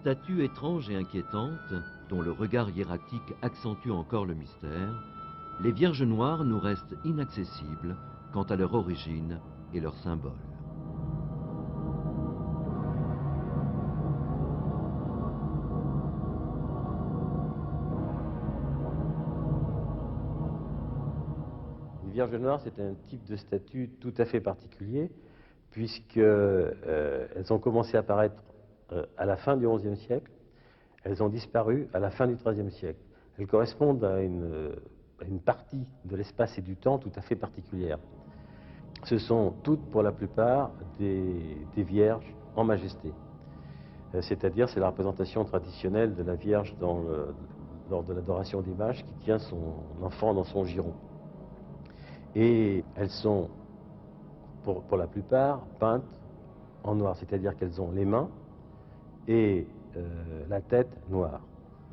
Statue étrange et inquiétante, dont le regard hiératique accentue encore le mystère, les Vierges noires nous restent inaccessibles quant à leur origine et leur symbole. Les Vierges noires, c'est un type de statue tout à fait particulier, puisqu'elles ont commencé à apparaître à la fin du XIe siècle, elles ont disparu à la fin du XIIIe siècle. Elles correspondent à une partie de l'espace et du temps tout à fait particulière. Ce sont toutes, pour la plupart, des vierges en majesté. C'est-à-dire, c'est la représentation traditionnelle de la Vierge lors de l'adoration des Mages qui tient son enfant dans son giron. Et elles sont, pour la plupart, peintes en noir, c'est-à-dire qu'elles ont les mains et la tête noire.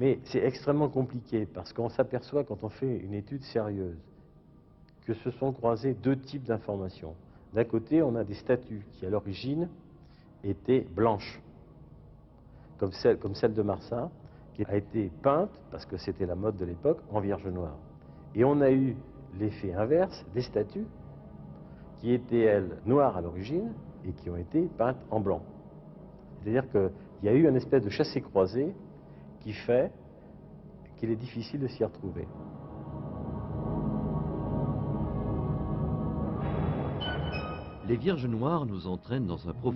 Mais c'est extrêmement compliqué parce qu'on s'aperçoit quand on fait une étude sérieuse que se sont croisés deux types d'informations. D'un côté, on a des statues qui, à l'origine, étaient blanches, comme celle de Marsa, qui a été peinte, parce que c'était la mode de l'époque, en vierge noire. Et on a eu l'effet inverse des statues qui étaient, elles, noires à l'origine et qui ont été peintes en blanc. C'est-à-dire qu'il y a eu une espèce de chassé-croisé qui fait qu'il est difficile de s'y retrouver. Les Vierges noires nous entraînent dans un profond